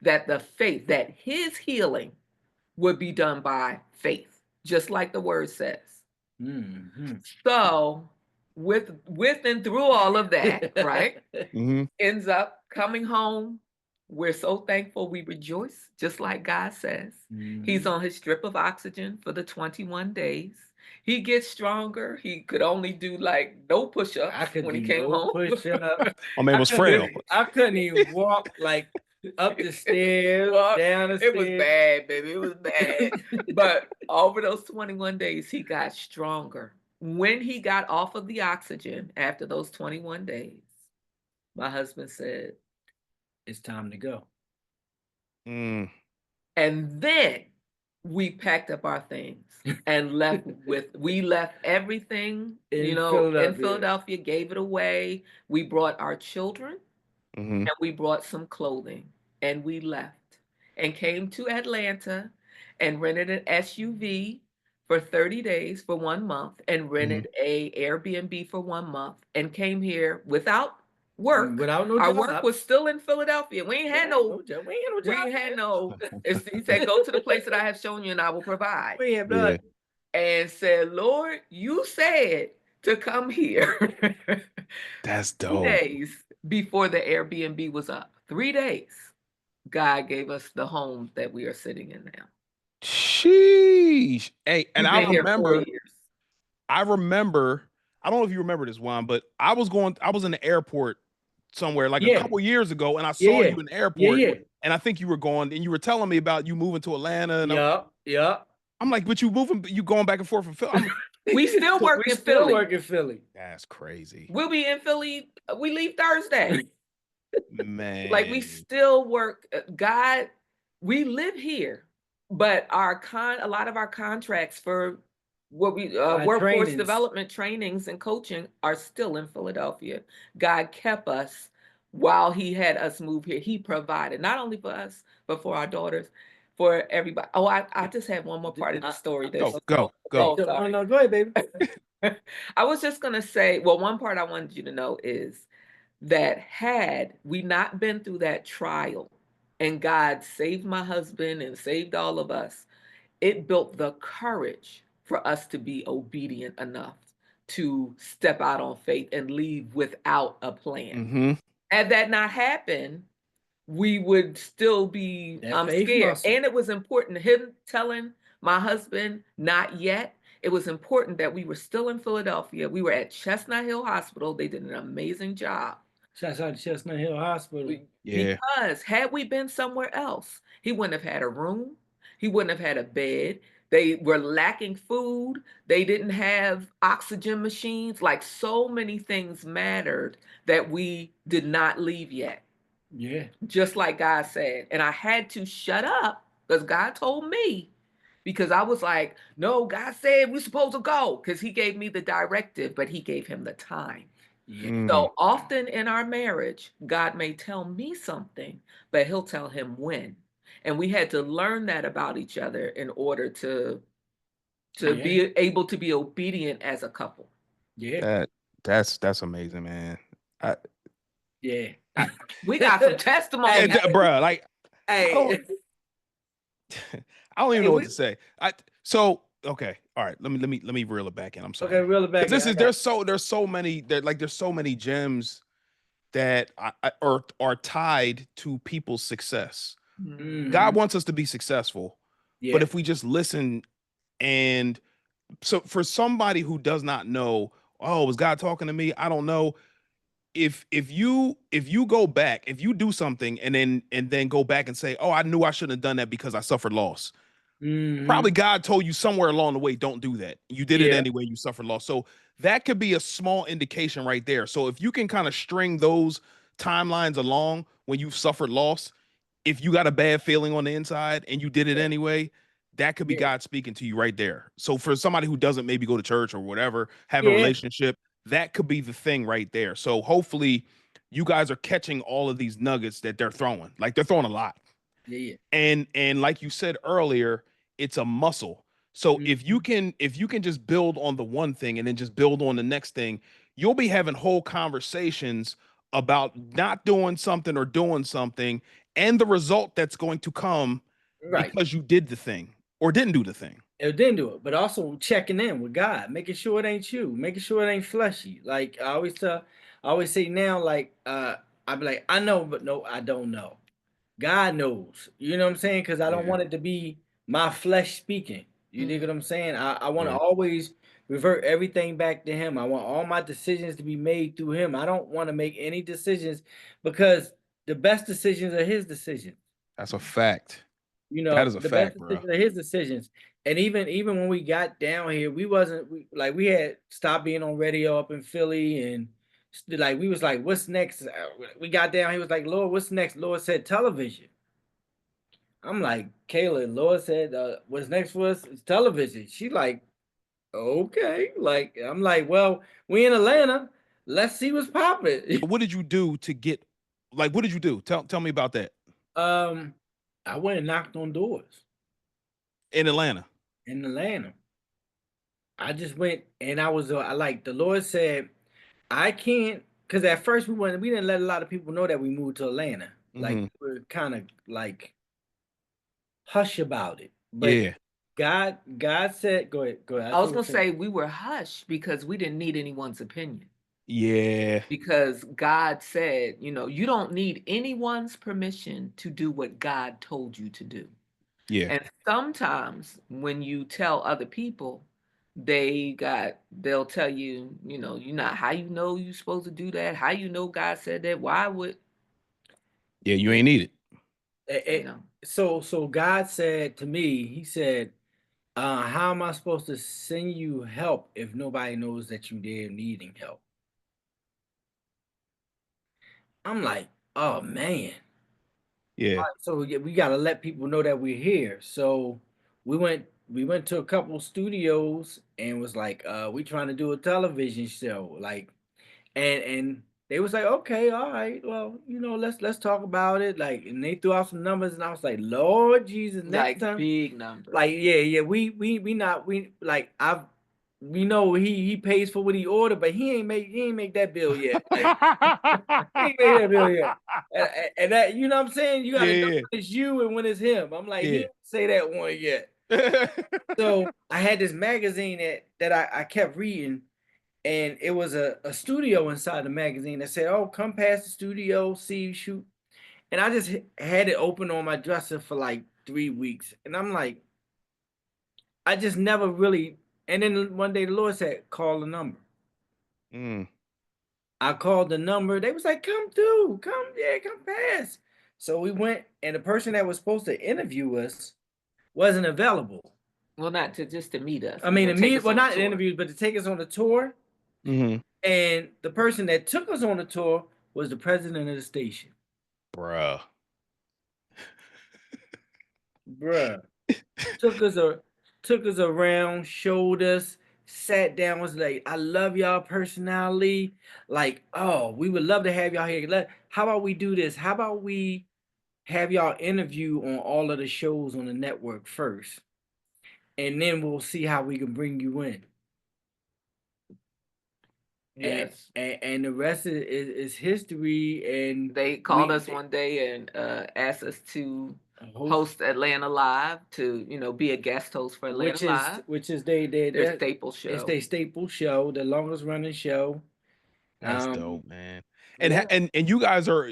that the faith, that his healing would be done by faith, just like the word says. So with and through all of that, right, ends up coming home. We're so thankful. We rejoice, just like God says. He's on his strip of oxygen for the 21 days. He gets stronger. He could only do like no push-ups when he came home. Push-up. I mean, it was frail. I couldn't even walk like up the stairs, down the stairs. It was bad, baby. It was bad. But over those 21 days, he got stronger. When he got off of the oxygen after those 21 days, my husband said, "It's time to go." And then we packed up our things and left we left everything, in Philadelphia, gave it away. We brought our children and we brought some clothing, and we left and came to Atlanta and rented an SUV for 30 days for 1 month, and rented a Airbnb for 1 month, and came here without work. Without no Our job. work was still in Philadelphia. We ain't had no job. He said, "Go to the place that I have shown you and I will provide." We have done. And said, "Lord, you said to come here." That's 3 dope. days before the Airbnb was up. 3 days. God gave us the home that we are sitting in now. Sheesh. Hey, and We've I been here 4 remember, years. I don't know if you remember this one, but I was in the airport somewhere like a couple years ago, and I saw you in the airport, and I think you were going, and you were telling me about you moving to Atlanta. And I'm like, but you going back and forth from Philly. We still work in Philly. That's crazy. We'll be in Philly. We leave Thursday. Man. Like, we still work. God, we live here, but a lot of our contracts for what we workforce development trainings and coaching are still in Philadelphia. God kept us while he had us move here. He provided not only for us, but for our daughters, for everybody. Oh, I just had one more part of the story. Go. Oh, no, go ahead, baby. I was just going to say, well, one part I wanted you to know is that had we not been through that trial and God saved my husband and saved all of us, it built the courage for us to be obedient enough to step out on faith and leave without a plan. Had that not happened, we would still be scared. And it was important, him telling my husband, not yet. It was important that we were still in Philadelphia. We were at Chestnut Hill Hospital. They did an amazing job. Shouts out to Chestnut Hill Hospital. Because had we been somewhere else, he wouldn't have had a room. He wouldn't have had a bed. They were lacking food. They didn't have oxygen machines. Like, so many things mattered that we did not leave yet. Yeah. Just like God said. And I had to shut up because God told me because I was like, no, God said we're supposed to go, because he gave me the directive, but he gave him the time. Yeah. So often in our marriage, God may tell me something, but he'll tell him when. And we had to learn that about each other in order to Yeah. be able to be obedient as a couple. Yeah. That's amazing, man. Yeah. We got some testimony. Bruh, like Hey. I don't even Hey, know what to say. Okay, all right. Let me reel it back in. I'm sorry. Okay, reel it back. This is there's so many there's so many gems that are tied to people's success. God wants us to be successful, Yeah. but if we just listen, and so for somebody who does not know, oh, was God talking to me? I don't know. If you go back, if you do something and then go back and say, oh, I knew I shouldn't have done that because I suffered loss. Probably God told you somewhere along the way, don't do that. You did it anyway, you suffered loss. So that could be a small indication right there. So if you can kind of string those timelines along when you've suffered loss, if you got a bad feeling on the inside and you did it anyway, that could be God speaking to you right there. So for somebody who doesn't maybe go to church or whatever, have a relationship, that could be the thing right there. So hopefully you guys are catching all of these nuggets that they're throwing. Like they're throwing a lot. Yeah. And like you said earlier, it's a muscle. So if you can just build on the one thing and then just build on the next thing, you'll be having whole conversations about not doing something or doing something and the result that's going to come because you did the thing or didn't do the thing. It didn't do it, but also checking in with God, making sure it ain't you, making sure it ain't fleshy. Like I always say now, like I be like, I know, but no, I don't know. God knows. You know what I'm saying? Because I don't want it to be my flesh speaking. You dig what I'm saying? I want to always revert everything back to him. I want all my decisions to be made through him. I don't want to make any decisions because the best decisions are his decisions. That's a fact. You That know, is a the best fact, bro. decisions are his decisions. And even when we got down here, we had stopped being on radio up in Philly, and like we was like, what's next? We got down, he was like, Lord, what's next? Lord said television. I'm like, Kayla, Lord said, what's next for us is television. She like, okay. Like, I'm like, well, we in Atlanta. Let's see what's popping. What did you do to get, like, what did you do? Tell me about that. I went and knocked on doors. In Atlanta. In Atlanta. I just went and I was like the Lord said, I can't, because at first we didn't let a lot of people know that we moved to Atlanta. Like we're kind of like hush about it. But God said, go ahead. I was gonna say we were hush because we didn't need anyone's opinion. Yeah. Because God said, you don't need anyone's permission to do what God told you to do. Yeah. And sometimes when you tell other people, they'll tell you, you're not, how you know you're supposed to do that? How you know God said that? Why would? Yeah, you ain't need it. So God said to me, he said, how am I supposed to send you help if nobody knows that you're needing help? I'm like, oh man. Yeah. So we got to let people know that we're here. So we went to a couple studios and was like, we trying to do a television show. Like, and they was like, okay, all right, well, let's talk about it. Like, and they threw out some numbers, and I was like, Lord Jesus, next time, big numbers. Like, we not like we know he pays for what he ordered, but he ain't make that bill yet. Like, he ain't made that bill yet. And that, you know what I'm saying? You gotta know when it's you and when it's him. I'm like, he didn't say that one yet. So I had this magazine that I kept reading, and it was a studio inside the magazine that said, oh, come past the studio, see, shoot. And I just had it open on my dresser for like 3 weeks. And I'm like, I just never really. And then one day the Lord said, call the number. I called the number. They was like, come through, come past. So we went, and the person that was supposed to interview us wasn't available. Well, not just to meet us. I mean, not interviews, but to take us on the tour. And the person that took us on the tour was the president of the station. Bruh. Took us took us around, showed us, sat down, was like, I love y'all personality. Like, oh, we would love to have y'all here. How about we do this? How about we have y'all interview on all of the shows on the network first, and then we'll see how we can bring you in. Yes. And the rest is history. And They called us one day and asked us to host Atlanta Live, to be a guest host for Atlanta Live, which is their staple show. It's their staple show, the longest running show. That's dope, man. And you guys are,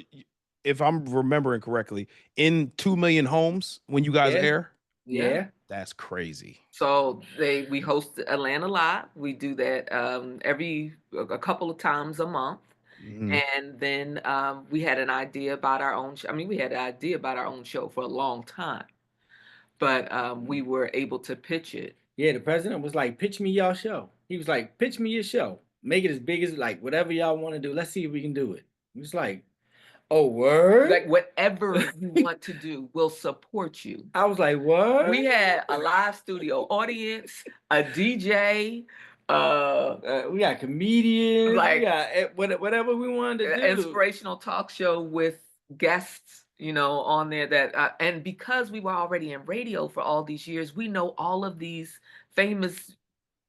if I'm remembering correctly, in 2 million homes when you guys air. Yeah. That's crazy. So we host Atlanta Live. We do that a couple of times a month. And then we had an idea about our own show. I mean, we had an idea about our own show for a long time, but we were able to pitch it. Yeah, the president was like, pitch me y'all show. He was like, pitch me your show. Make it as big as, like, whatever y'all want to do. Let's see if we can do it. It was like, oh, word? Like, whatever you want to do, we'll support you. I was like, what? We had a live studio audience, a DJ, we got comedians, like, we got whatever we wanted to do. Inspirational talk show with guests, on there that, and because we were already in radio for all these years, we know all of these famous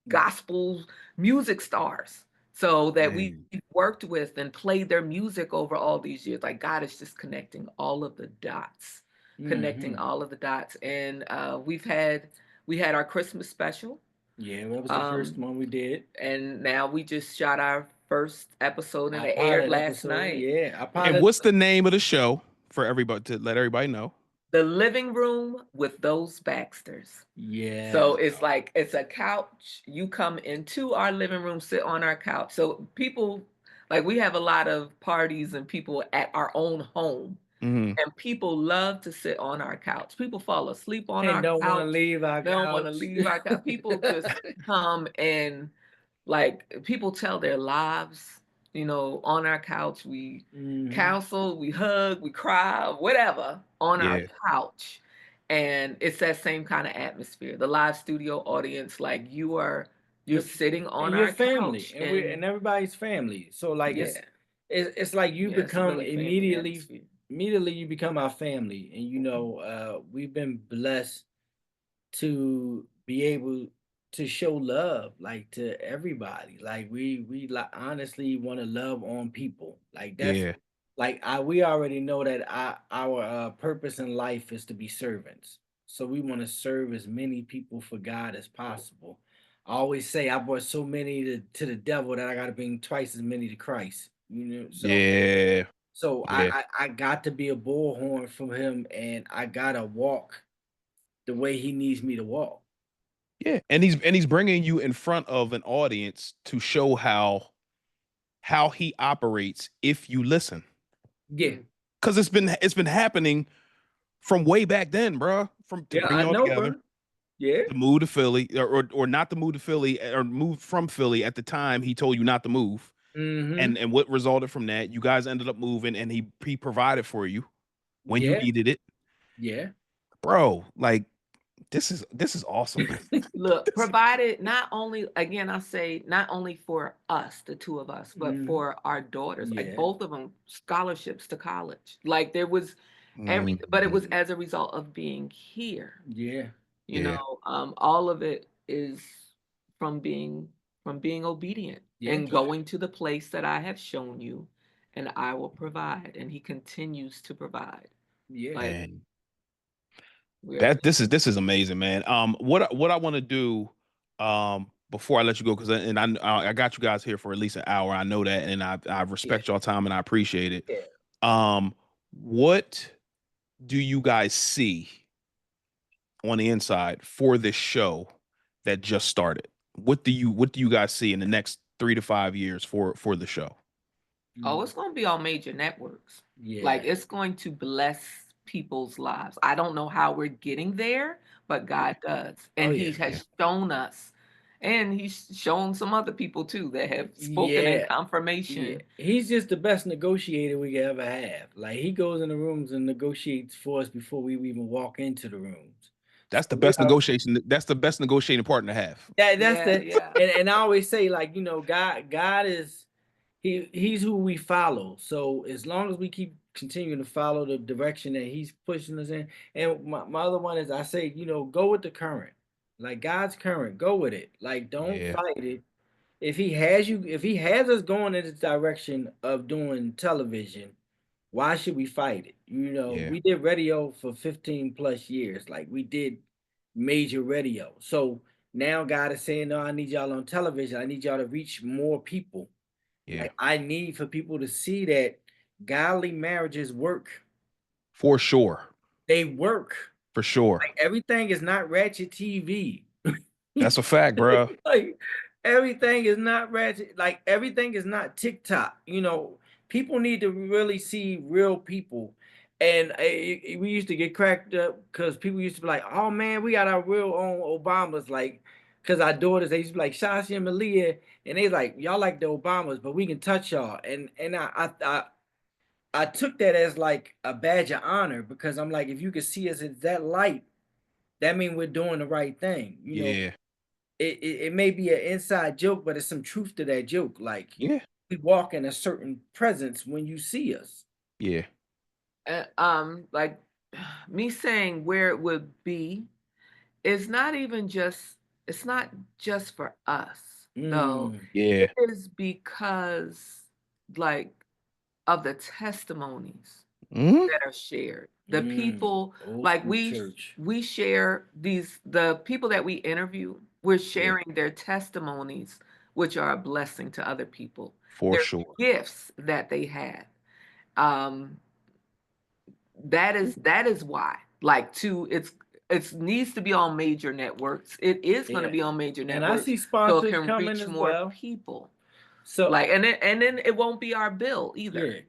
gospel music stars. So that we worked with and played their music over all these years. Like, God is just connecting all of the dots, connecting all of the dots. And we had our Christmas special. Yeah, that was the first one we did. And now we just shot our first episode and it aired last night. Yeah. And what's the name of the show for everybody, to let everybody know? The Living Room with Those Baxters. Yeah. So it's like, it's a couch. You come into our living room, sit on our couch. So people, like, we have a lot of parties and people at our own home. And people love to sit on our couch. People fall asleep on our couch. Don't want to leave our couch. Don't want to leave our couch. People just come and, like, people tell their lives, on our couch. We counsel, we hug, we cry, whatever, on our couch. And it's that same kind of atmosphere. The live studio audience, like, you're sitting on our family, couch. And everybody's family. So, like, it's like you become really immediately you become our family. And we've been blessed to be able to show love, like, to everybody. Like, we honestly want to love on people. Like, that's like, we already know that our purpose in life is to be servants. So we want to serve as many people for God as possible. I always say I brought so many to the devil that I got to bring twice as many to Christ. So I got to be a bullhorn from him, and I gotta walk the way he needs me to walk. Yeah, and he's bringing you in front of an audience to show how he operates if you listen. Yeah, because it's been happening from way back then, bro. From to bring y'all together. Bro. Yeah, to move to Philly, or not to move to Philly, or move from Philly at the time he told you not to move. And what resulted from that, you guys ended up moving, and he provided for you when you needed it. Yeah, bro, like, this is awesome. Look, provided not only, again, I say not only for us, the two of us, but for our daughters, like both of them, scholarships to college. Like, there was but it was as a result of being here. You know, all of it is from being obedient and going to the place that I have shown you, and I will provide. And he continues to provide. Like, this is amazing, man. What I want to do before I let you go, because I got you guys here for at least an hour. I know that, and I respect y'all time, and I appreciate it. What do you guys see on the inside for this show that just started? What do you guys see in the next 3 to 5 years for the show? Oh, it's going to be on major networks. Like, it's going to bless people's lives. I don't know how we're getting there, but God does. And he has shown us, and he's shown some other people too that have spoken in confirmation. He's just the best negotiator we could ever have. Like, he goes in the rooms and negotiates for us before we even walk into the rooms. That's the best negotiation. That's the best negotiating partner to have. And I always say, like, God is he's who we follow. So as long as we keep continuing to follow the direction that he's pushing us in, and my other one is I say, go with the current, like God's current, go with it. Like, don't fight it. If he has us going in this direction of doing television, why should we fight it? We did radio for 15 plus years. Like, we did major radio. So now God is saying, no, I need y'all on television. I need y'all to reach more people. Yeah. Like, I need for people to see that godly marriages work. For sure. They work. For sure. Like, everything is not ratchet TV. That's a fact, bro. Like, everything is not ratchet. Like, everything is not TikTok. People need to really see real people. And we used to get cracked up because people used to be like, oh man, we got our real own Obamas. Like, because our daughters, they used to be like Shashi and Malia, and they like, y'all like the Obamas, but we can touch y'all. And I took that as like a badge of honor, because I'm like, if you can see us as that light, that means we're doing the right thing. It may be an inside joke, but it's some truth to that joke. Like, we walk in a certain presence when you see us. Yeah. Like me saying where it would be is not even just, it's not just for us. No. Yeah. It is because, like, of the testimonies that are shared. The people, like we share the people that we interview, we're sharing their testimonies, which are a blessing to other people. For sure. Gifts that they had. That is why. Like, it needs to be on major networks. It is going to be on major networks. And I see sponsors so it can coming reach as more people. So, like, and then it won't be our bill either.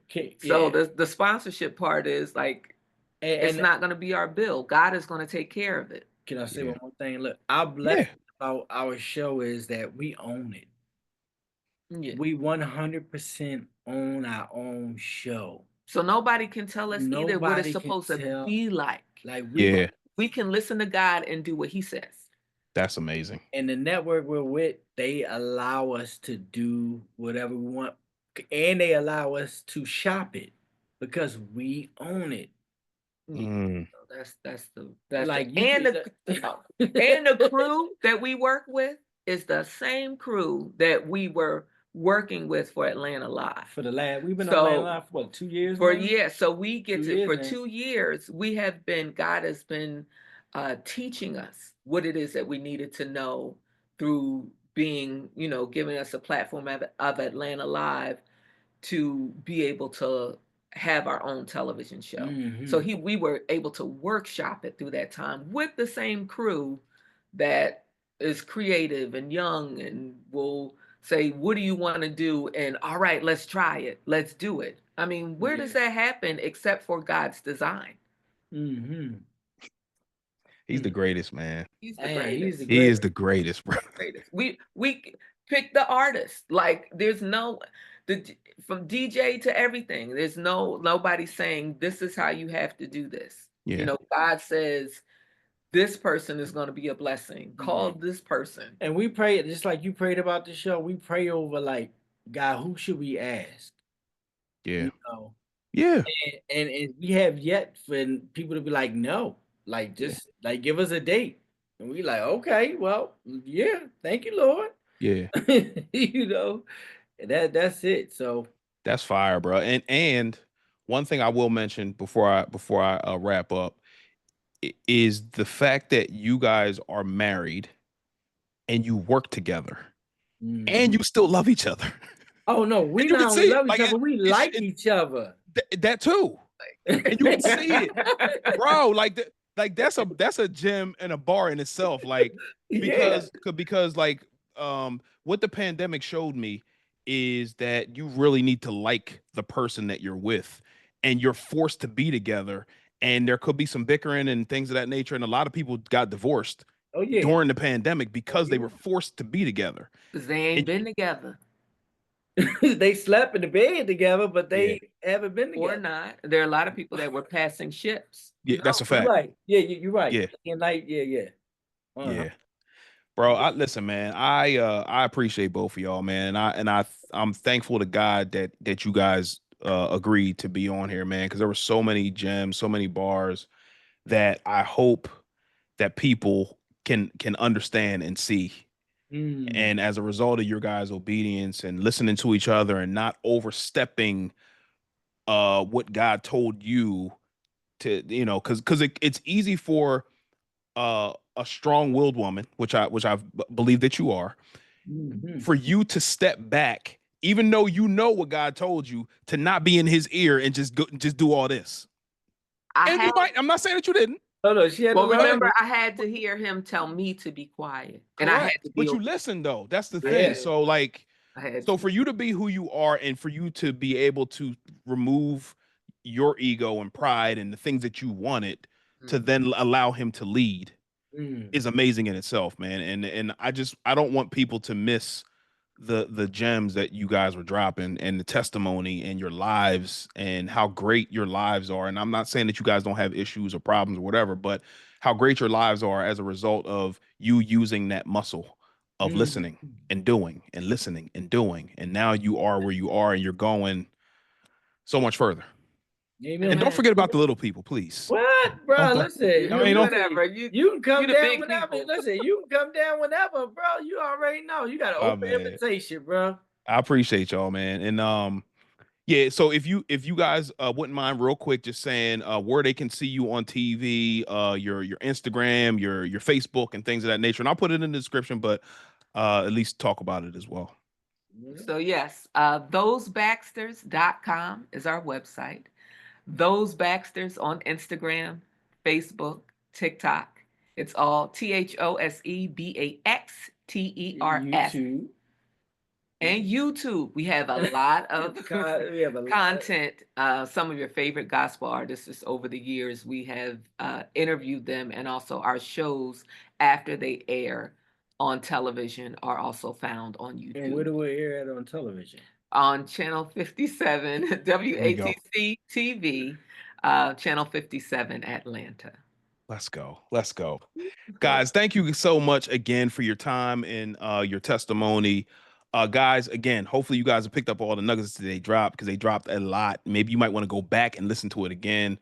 So the sponsorship part is like, it's not going to be our bill. God is going to take care of it. Can I say one more thing? Look, our blessing about our show is that we own it. Yeah. We 100% own our own show. So nobody can tell us either what it's supposed to be like. Like, we can listen to God and do what he says. That's amazing. And the network we're with, they allow us to do whatever we want, and they allow us to shop it because we own it. That's the crew that we work with is the same crew that we were working with for Atlanta Live. We've been on Atlanta Live for what, 2 years? So we get for 2 years. God has been teaching us what it is that we needed to know through being, giving us a platform of Atlanta Live to be able to have our own television show. So we were able to workshop it through that time with the same crew that is creative and young and will say, what do you want to do? And all right, let's try it. Let's do it. I mean, where does that happen except for God's design? He's the greatest, man. He's the greatest. He is the greatest, bro. We pick the artist. Like, there's from DJ to everything. There's nobody saying this is how you have to do this. God says this person is going to be a blessing. Call this person. And we pray, just like you prayed about the show, we pray over, like, God, who should we ask? Yeah. And we have yet for people to be like, no, like, just like, give us a date. And we like, okay, well, thank you, Lord. Yeah. That's it. So that's fire, bro. And one thing I will mention before I wrap up is the fact that you guys are married and you work together and you still love each other. Oh no, we not only love each other, we like each other. That too. And you can see it, bro. Like that's a gem and a bar in itself. Like, because like what the pandemic showed me is that you really need to like the person that you're with, and you're forced to be together. And there could be some bickering and things of that nature. And a lot of people got divorced during the pandemic because they were forced to be together. Because they ain't been together. They slept in the bed together, but they haven't been Or together. not. There are a lot of people that were passing ships. Yeah, that's a You're fact. right. Yeah, you're right. Yeah, And like, yeah. Uh-huh. yeah. Bro, listen, man. I appreciate both of y'all, man. I'm thankful to God that you guys agreed to be on here, man, because there were so many gems, so many bars that I hope that people can understand and see. And as a result of your guys' obedience and listening to each other and not overstepping what God told you to, because it's easy for a strong-willed woman, which I believe that you are, for you to step back, even though you know what God told you, to not be in His ear and just do all this. And you might. I'm not saying that you didn't. No, she had Well, to remember, learn. I had to hear him tell me to be quiet, and I had Correct. to be. But you listen though. That's the thing. Yeah. So like, I had so to. for you to be who you are and for you to be able to remove your ego and pride and the things that you wanted to then allow him to lead is amazing in itself, man. And I don't want people to miss the gems that you guys were dropping and the testimony and your lives and how great your lives are. And I'm not saying that you guys don't have issues or problems or whatever, but how great your lives are as a result of you using that muscle of listening and doing and listening and doing. And now you are where you are and you're going so much further. Amen. And don't forget about the little people, please. What, bro? Don't- Listen, I mean, don't- Whatever. you can come you the down big whenever. people. Listen, you can come down whenever, bro. You already know. You got an Oh, open man. invitation, bro. I appreciate y'all, man. And yeah, so if you guys wouldn't mind real quick just saying where they can see you on TV, your Instagram, your Facebook and things of that nature. And I'll put it in the description, but at least talk about it as well. So yes, thosebaxters.com is our website. Those Baxters on Instagram, Facebook, TikTok. It's all THOSEBAXTERS. YouTube. And YouTube. We have a lot of We have a lot. content. Some of your favorite gospel artists over the years. We have interviewed them, and also our shows after they air on television are also found on YouTube. And where do we air it on television? On Channel 57, WATC TV, Channel 57, Atlanta. Let's go. Guys, thank you so much again for your time and your testimony. Guys, again, hopefully you guys have picked up all the nuggets that they dropped because they dropped a lot. Maybe you might want to go back and listen to it again.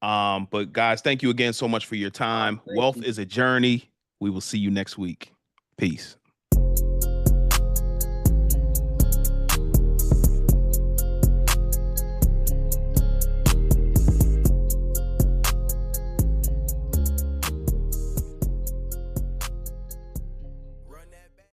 But guys, thank you again so much for your time. Wealth is a journey. We will see you next week. Peace.